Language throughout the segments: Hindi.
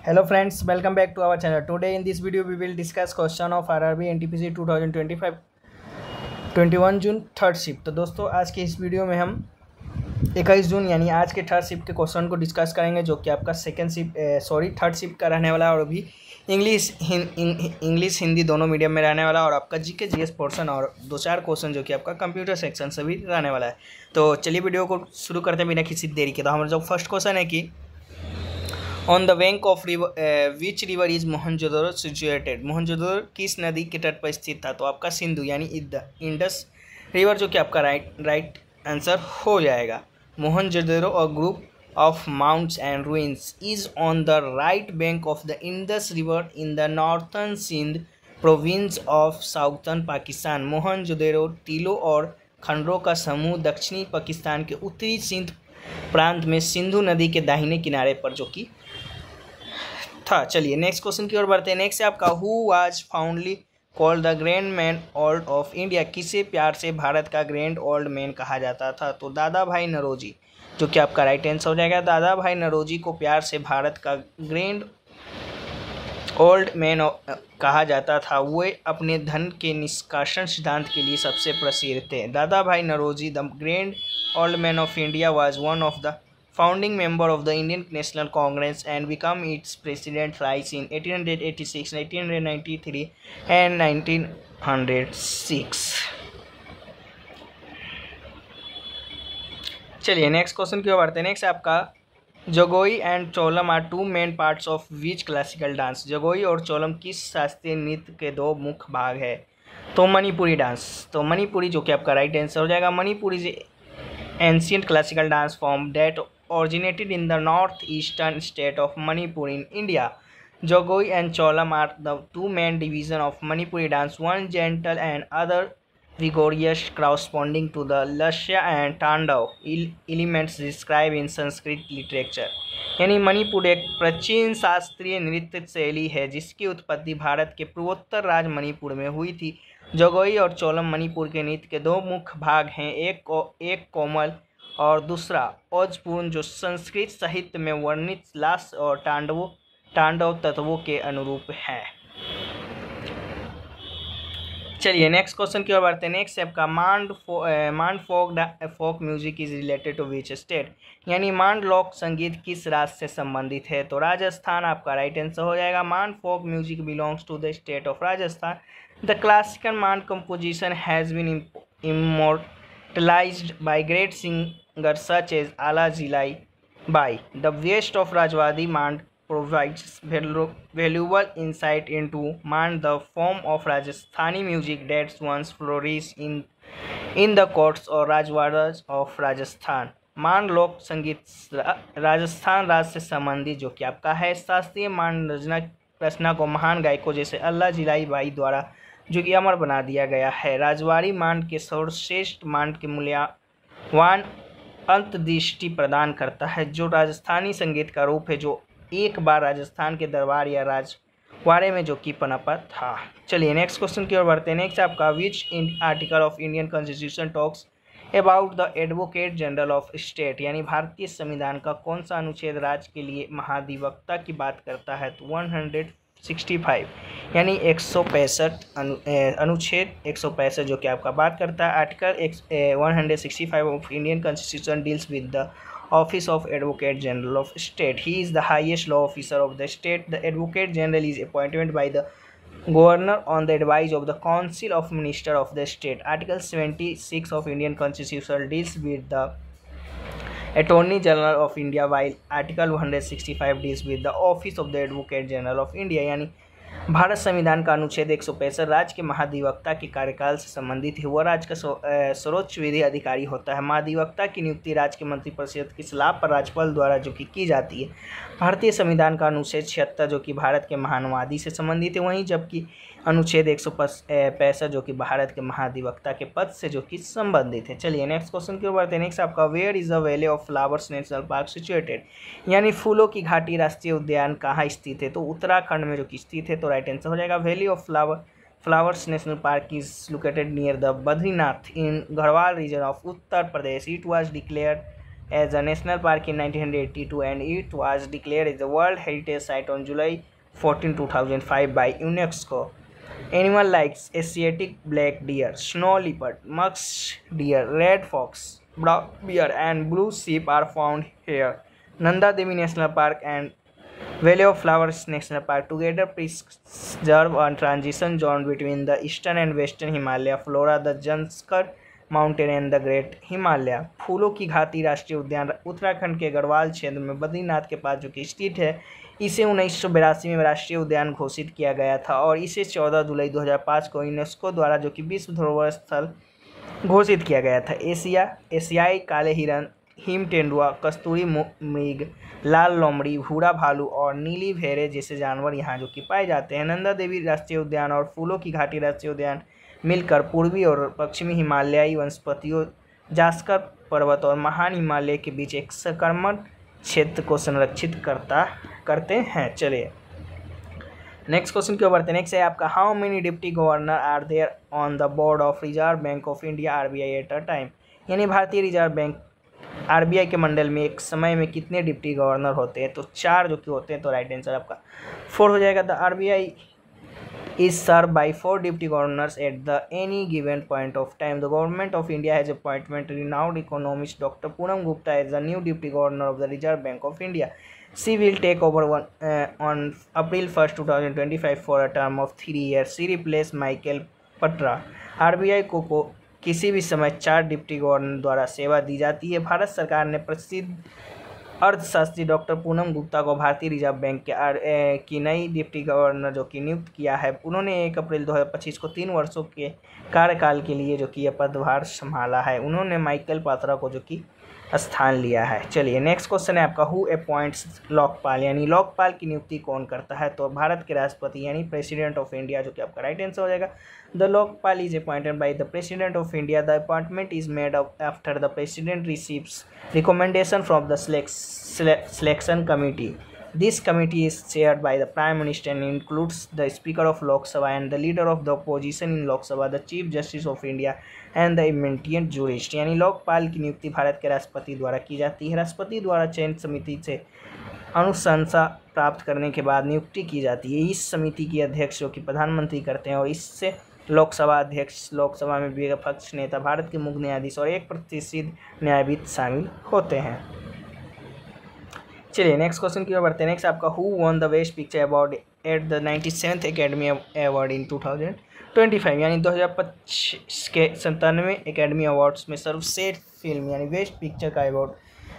Hello friends, welcome back to our channel. Today in this video we will discuss question of RRB NTPC 2025 21 June third shift. तो दोस्तों आज के इस वीडियो में हम 21 जून यानी आज के थर्ड शिफ्ट के क्वेश्चन को डिस्कस करेंगे, जो कि आपका थर्ड शिफ्ट का रहने वाला है और अभी इंग्लिश हिंदी दोनों मीडियम में रहने वाला है और आपका जीके जीएस पोर्शन और दो चार क्वेश्चन जो कि आपका कंप्यूटर सेक्शन से भी रहने वाला है। तो चलिए वीडियो को शुरू करते हैं बिना किसी देरी के। तो हमारा जो फर्स्ट क्वेश्चन है कि on the bank of river which river is Mohenjodaro situated. Mohenjodaro किस नदी के तट पर स्थित था? तो आपका सिंधु यानी इंडस रिवर जो कि आपका राइट आंसर हो जाएगा। Mohenjodaro a group of mounts and ruins is on the right bank of the Indus river in the northern Sindh province of southern Pakistan. Mohenjodaro टीलों और खंडरों का समूह दक्षिणी पाकिस्तान के उत्तरी सिंध प्रांत में सिंधु नदी के दाहिने किनारे पर जो कि था। चलिए नेक्स्ट क्वेश्चन की ओर बढ़ते हैं। नेक्स्ट है आपका who was fondly called the grand man old of India. किसे प्यार से भारत का ग्रैंड ओल्ड मैन कहा जाता था? तो दादा भाई नौरोजी जो कि आपका राइट आंसर हो जाएगा। दादा भाई नौरोजी को प्यार से भारत का ग्रैंड ओल्ड मैन कहा जाता था। वे अपने धन के निष्कासन सिद्धांत के लिए सबसे प्रसिद्ध थे। Dadabhai Naoroji the grand old man of India was one of the founding member of the Indian National Congress and became its president thrice in 1886, 1893 and 1906। चलिए नेक्स्ट क्वेश्चन की ओर बढ़ते हैं। नेक्स्ट आपका Jagoi and Cholom are two main parts of which classical dance. Jagoi और चोलम किस शास्त्रीय नृत्य के दो मुख्य भाग है? तो मणिपुरी डांस। तो मणिपुरी जो कि आपका राइट आंसर हो जाएगा। Manipuri is ancient classical dance form that originated in the northeastern state of Manipur in India. Jogoi and Cholam are the two main divisions of Manipuri dance, one gentle and other vigorous, corresponding to the Lasya and Tandav elements described in Sanskrit literature। यानी मणिपुर एक प्राचीन शास्त्रीय नृत्य शैली है जिसकी उत्पत्ति भारत के पूर्वोत्तर राज्य मणिपुर में हुई थी। जगोई और चोलम मणिपुर के नृत्य के दो मुख्य भाग हैं, एक कोमल और दूसरा ओजपूर्ण, जो संस्कृत साहित्य में वर्णित लास और तांडव तत्वों के अनुरूप है। चलिए नेक्स्ट क्वेश्चन की ओर बढ़ते हैं। नेक्स्ट आपका Maand folk music is related to which state. यानी मांड लोक संगीत किस राज्य से संबंधित है? तो राजस्थान आपका राइट आंसर हो जाएगा। Maand folk music belongs to the state of Rajasthan. The classical Maand composition has been immortalized by great singers such as Ala Zilai Bai. The West of Rajwadi Mand provides valuable insight into Mand, the form of Rajasthani music that once flourished in the courts or Rajwadas of Rajasthan। मांड लोक संगीत राजस्थान राज्य से संबंधित जो कि आपका है। शास्त्रीय मांड रचना को महान गायकों जैसे अल्लाह जिलाई बाई द्वारा जो कि अमर बना दिया गया है। राजवाड़ी मांड के सर्वश्रेष्ठ मांड के मूल्यवान अंतर्दृष्टि प्रदान करता है, जो राजस्थानी संगीत का रूप है जो एक बार राजस्थान के दरबार या राजवाड़े में जो कि पनपा था। चलिए नेक्स्ट क्वेश्चन की ओर बढ़ते हैं। नेक्स्ट आपका which article of Indian constitution talks about the advocate general of state. यानी भारतीय संविधान का कौन सा अनुच्छेद राज्य के लिए महाधिवक्ता की बात करता है? तो 165 यानी 165 अनुच्छेद 165 जो कि आपका बात करता है। Article 165 of Indian constitution deals with the office of advocate general of state. He is the highest law officer of the state. The advocate general is appointed by the governor on the advice of the council of minister of the state। article 76 of indian constitution deals with the attorney general of india, while article 165 deals with the office of the advocate general of india। यानी भारत संविधान का अनुच्छेद 165 राज्य के महाधिवक्ता के कार्यकाल से संबंधित है। वह राज्य का सर्वोच्च विधि अधिकारी होता है। महाधिवक्ता की नियुक्ति राज्य के मंत्रिपरिषद की सलाह पर राज्यपाल द्वारा जो कि की जाती है। भारतीय संविधान का अनुच्छेद 76 जो कि भारत के महानुवादी से संबंधित है, वहीं जबकि अनुच्छेद 165 जो कि भारत के महाधिवक्ता के पद से जो कि संबंधित है। चलिए नेक्स्ट क्वेश्चन की ओर बढ़ते हैं। नेक्स्ट आपका where is the valley of flowers national park situated. यानी फूलों की घाटी राष्ट्रीय उद्यान कहाँ स्थित है? तो उत्तराखंड में जो कि स्थित है। तो राइट आंसर हो जाएगा। Valley of flowers national park is located near the Badrinath in Garhwal region of Uttar Pradesh. It was declared as a national park in 1982 and it was declared as a World Heritage Site on July 14, 2005 by UNESCO. Animal like Asiatic black deer, snow leopard, musk deer, red fox, brown bear and blue sheep are found here. Nanda Devi National Park and Valley of Flowers National Park together preserve a transition zone between the eastern and western Himalaya flora, the Janskar Mountain and the Great Himalaya. फूलों की घाटी राष्ट्रीय उद्यान उत्तराखंड के गढ़वाल क्षेत्र में बद्रीनाथ के पास जो कि स्थित है, इसे 1982 में राष्ट्रीय उद्यान घोषित किया गया था और इसे 14 जुलाई 2005 को यूनेस्को द्वारा जो कि विश्व धरोहर स्थल घोषित किया गया था। एशियाई काले हिरन, हिम तेंदुआ, कस्तूरी मृग, लाल लोमड़ी, भूरा भालू और नीली भेड़े जैसे जानवर यहाँ जो कि पाए जाते हैं। नंदा देवी राष्ट्रीय उद्यान और फूलों की घाटी राष्ट्रीय उद्यान मिलकर पूर्वी और पश्चिमी हिमालयी वनस्पतियों, जास्कर पर्वत और महान हिमालय के बीच एक संक्रमण क्षेत्र को संरक्षित करते हैं। चलिए नेक्स्ट क्वेश्चन की ओर बढ़ते हैं। नेक्स्ट है आपका, how many deputy governor are there on the board of reserve bank of India RBI at a time. यानी भारतीय रिजर्व बैंक आरबीआई के मंडल में एक समय में कितने डिप्टी गवर्नर होते हैं, तो 4 जो कि होते हैं, तो राइट आंसर आपका 4 हो जाएगा। The RBI is served by 4 deputy governors at the any given point of time. The government of India has appointed renowned economist Dr. Poonam Gupta as the new deputy governor of the Reserve Bank of India. She will take over on April 1st, 2025 for a term of 3 years. She replaced Michael Patra. RBI को किसी भी समय 4 डिप्टी गवर्नर द्वारा सेवा दी जाती है। भारत सरकार ने प्रसिद्ध अर्थशास्त्री डॉक्टर पूनम गुप्ता को भारतीय रिजर्व बैंक की नई डिप्टी गवर्नर जो कि नियुक्त किया है। उन्होंने 1 अप्रैल 2025 को 3 वर्षों के कार्यकाल के लिए जो कि यह पदभार संभाला है। उन्होंने माइकल पात्रा को जो कि स्थान लिया है। चलिए नेक्स्ट क्वेश्चन है आपका, हु अपॉइंट्स लोकपाल, यानी लोकपाल की नियुक्ति कौन करता है, तो भारत के राष्ट्रपति यानी प्रेसिडेंट ऑफ इंडिया जो कि आपका राइट आंसर हो जाएगा। The Lokpal is appointed by the president of India. The appointment is made after the president receives recommendation from the selection committee. This committee is chaired by the Prime Minister and includes the Speaker of Lok Sabha and the Leader of the Opposition in Lok Sabha, the Chief Justice of India and the immediate jurist. यानी लोकपाल की नियुक्ति भारत के राष्ट्रपति द्वारा की जाती है। राष्ट्रपति द्वारा चयन समिति से अनुशंसा प्राप्त करने के बाद नियुक्ति की जाती है। इस समिति की अध्यक्ष जो कि प्रधानमंत्री करते हैं और इससे लोकसभा अध्यक्ष, लोकसभा में विपक्ष नेता, भारत के मुख्य न्यायाधीश और 1 प्रतिशत न्यायविद शामिल होते हैं। चलिए नेक्स्ट क्वेश्चन की ओर बढ़ते हैं। नेक्स्ट आपका, who won the best picture award at the 97th academy award in 2025। यानी 2025 के 97वें एकेडमी अवार्ड्स में सर्वश्रेष्ठ फिल्म यानी बेस्ट पिक्चर का अवार्ड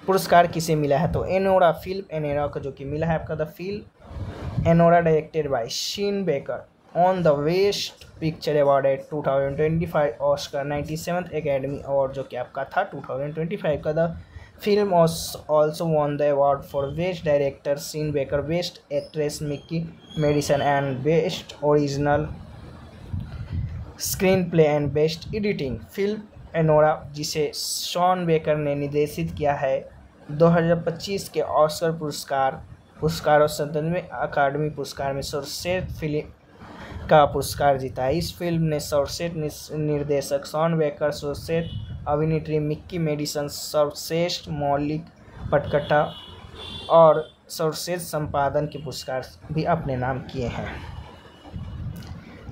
पुरस्कार किसे मिला है, तो एनोरा, फिल्म एनोरा को जो कि मिला है आपका। The film Anora directed by Sean Baker on the best picture award at 2025 Oscar 97th academy award जो कि आपका था 2025 का। द film also won the award for Best Director Sean Baker, Best Actress Mickey Madison and Best Original Screenplay and Best Editing। Film Anura जिसे शॉन बेकर ने निर्देशित किया है 2025 के ऑस्कर पुरस्कार और 97वें अकादमी पुरस्कार में सर्वश्रेष्ठ फिल्म का पुरस्कार जीता है। इस फिल्म ने सर्वश्रेष्ठ निर्देशक शॉन बेकर, सर्वश्रेष्ठ अभिनेत्री मिक्की मेडिसन, सर्वश्रेष्ठ मौलिक पटकथा और सर्वश्रेष्ठ संपादन के पुरस्कार भी अपने नाम किए हैं।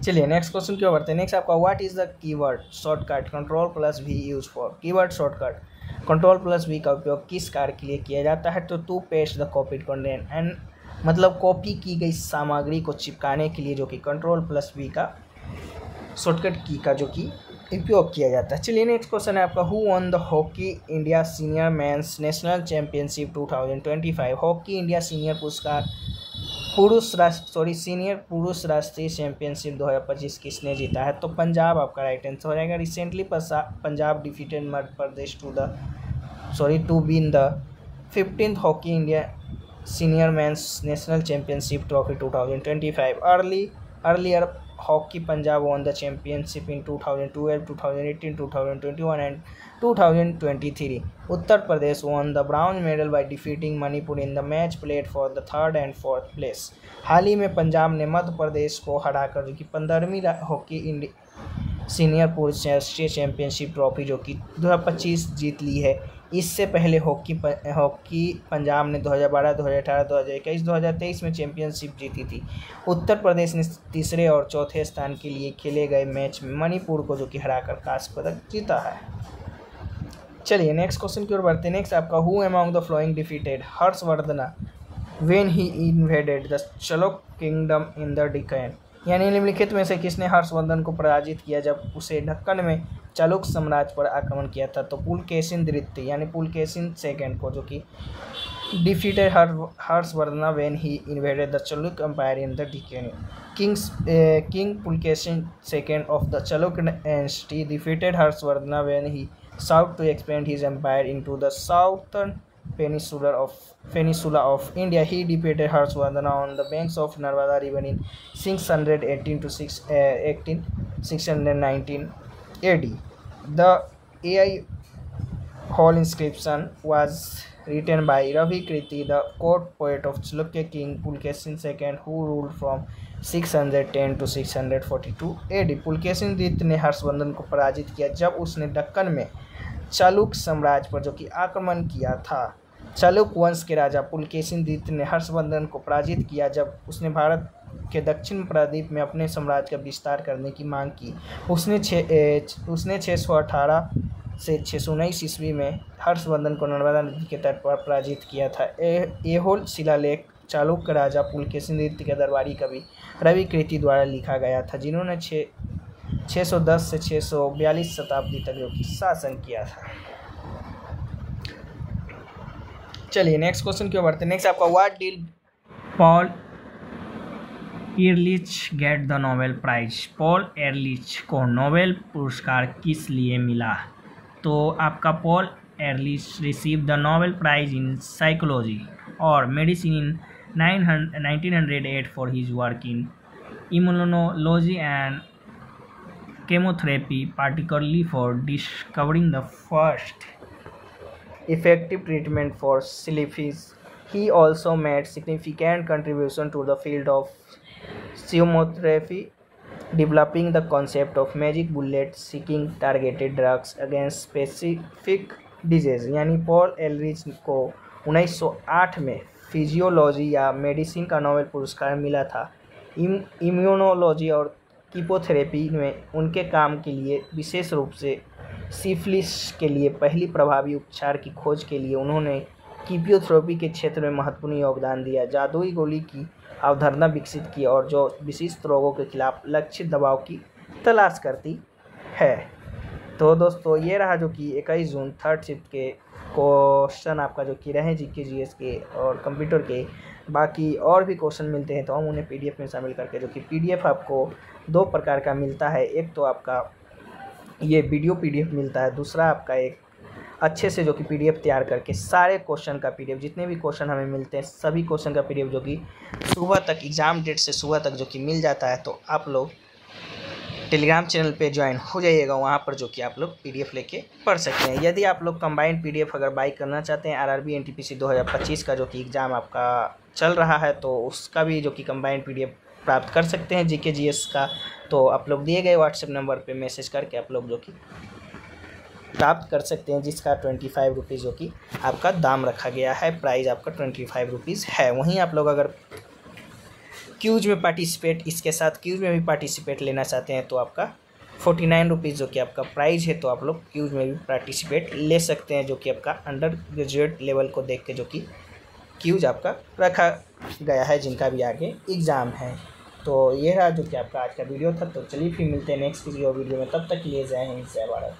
चलिए नेक्स्ट क्वेश्चन की ओर बढ़ते हैं। नेक्स्ट आपका, what is the keyword shortcut Ctrl+V use for. Keyword shortcut Ctrl+V का उपयोग किस कार्य के लिए किया जाता है, तो to paste the copied content and मतलब कॉपी की गई सामग्री को चिपकाने के लिए जो कि Ctrl+V का शॉर्टकट की का जो कि उपयोग किया जाता है। चलिए नेक्स्ट क्वेश्चन है आपका, who won the hockey India senior men's national championship 2025। Hockey India senior senior पुरुष राष्ट्रीय चैंपियनशिप 2025 किसने जीता है, तो पंजाब आपका राइट आंसर हो जाएगा। Recently Punjab defeated Madhya Pradesh to win the 15th hockey India senior men's national championship trophy 2025। Earlier Hockey Punjab won the championship in 2012, 2018, 2021 and 2023. Uttar Pradesh won the bronze medal by defeating Manipur in the match played for the 3rd and 4th place. हाल ही में पंजाब ने मध्य प्रदेश को हराकर जो कि 15वीं हॉकी सीनियर पुरुष राष्ट्रीय चैंपियनशिप ट्रॉफी जो कि 2025 जीत ली है। इससे पहले हॉकी पंजाब ने 2012, 2018, 2021, 2023 में चैंपियनशिप जीती थी। उत्तर प्रदेश ने तीसरे और चौथे स्थान के लिए खेले गए मैच में मणिपुर को जो कि हराकर कांस्य पदक जीता है। चलिए नेक्स्ट क्वेश्चन की ओर बढ़ते हैं। नेक्स्ट आपका who among the following defeated Harshvardhan when he invaded the Chaluk kingdom in the Deccan, यानी निम्नलिखित में से किसने हर्षवर्धन को पराजित किया जब उसे दक्कन में चालुक साम्राज्य पर आक्रमण किया था। तो पुलकेशिन द्वितीय यानी पुलकेशिन सेकेंड को जो कि defeated Harshvardhan when he invaded the Chaluk empire in the Deccan. King Pulakeshin second of the Chaluk dynasty defeated Harshvardhan when he sought to expand his empire into the southern peninsula of India. He defeated Harshvardhana on the banks of Narmada River in 618 to 619 AD. The AI Hall inscription was written by Ravi Kriti, the court poet of Chalukya king Pulkesin II, who ruled from 610 to 642 AD. Pulakeshin द्वितीय ने हर्षवर्धन को पराजित किया जब उसने दक्कन में चालुक साम्राज्य पर जो कि आक्रमण किया था। चालुक वंश के राजा पुलकेशिन द्वितीय ने हर्षवर्धन को पराजित किया जब उसने भारत के दक्षिण प्रायद्वीप में अपने साम्राज्य का विस्तार करने की मांग की। उसने 618 से 619 ईस्वी में हर्षवर्धन को नर्मदा नदी के तट पर पराजित किया था। ऐहोल शिलालेख चालुक्य राजा पुलकेशिन द्वितीय के दरबारी कवि रवि कृति द्वारा लिखा गया था, जिन्होंने 610 से 642 शताब्दी तक जो कि शासन किया था। चलिए नेक्स्ट क्वेश्चन की ओर बढ़ते हैं। नेक्स्ट आपका what did Paul Ehrlich get the Nobel prize. Paul Ehrlich को नोबेल पुरस्कार किस लिए मिला। तो आपका Paul Ehrlich receive the Nobel prize in psychology और medicine in 1908 for his work in immunology and chemotherapy, particularly for discovering the first effective treatment for syphilis. He also made significant contribution to the field of chemotherapy, developing the concept of magic bullet, seeking targeted drugs against specific disease. यानी पॉल एलरिच को 1908 में फिजियोलॉजी या मेडिसिन का नोबेल पुरस्कार मिला था। इम्यूनोलॉजी और कीमोथेरेपी में उनके काम के लिए, विशेष रूप से सिफिलिस के लिए पहली प्रभावी उपचार की खोज के लिए उन्होंने कीमोथेरेपी के क्षेत्र में महत्वपूर्ण योगदान दिया। जादुई गोली की अवधारणा विकसित की और जो विशिष्ट रोगों के खिलाफ लक्षित दवाओं की तलाश करती है। तो दोस्तों ये रहा जो कि 21 जून थर्ड शिफ्ट के क्वेश्चन आपका जो कि रहे जीके जीएस के और कंप्यूटर के। बाकी और भी क्वेश्चन मिलते हैं तो हम उन्हें पीडीएफ में शामिल करके, जो कि पीडीएफ आपको 2 प्रकार का मिलता है। एक तो आपका ये वीडियो पीडीएफ मिलता है, दूसरा आपका एक अच्छे से जो कि पीडीएफ तैयार करके सारे क्वेश्चन का पीडीएफ, जितने भी क्वेश्चन हमें मिलते हैं सभी क्वेश्चन का पीडीएफ जो कि सुबह तक, एग्ज़ाम डेट से सुबह तक जो कि मिल जाता है। तो आप लोग टेलीग्राम चैनल पे ज्वाइन हो जाइएगा, वहाँ पर जो कि आप लोग पीडीएफ लेके पढ़ सकते हैं। यदि आप लोग कंबाइंड पीडीएफ अगर बाई करना चाहते हैं आरआरबी एनटीपीसी 2025 का जो कि एग्ज़ाम आपका चल रहा है, तो उसका भी जो कि कंबाइंड पीडीएफ प्राप्त कर सकते हैं जीके जीएस का। तो आप लोग दिए गए व्हाट्सएप नंबर पे मैसेज करके आप लोग जो कि प्राप्त कर सकते हैं, जिसका 25 रुपीज़ जो कि आपका दाम रखा गया है, प्राइस आपका 25 रुपीज़ है। वहीं आप लोग अगर क्यूज में पार्टिसिपेट, इसके साथ क्यूज में भी पार्टिसिपेट लेना चाहते हैं तो आपका 49 रुपीज़ जो कि आपका प्राइस है। तो आप लोग क्यूज में भी पार्टिसिपेट ले सकते हैं, जो कि आपका अंडर ग्रेजुएट लेवल को देख के जो कि क्यूज आपका रखा गया है, जिनका भी आगे एग्ज़ाम है। तो ये रहा जो कि आपका आज का वीडियो था। तो चलिए फिर मिलते हैं नेक्स्ट किसी और वीडियो में, तब तक के लिए जय हिंद जय भारत।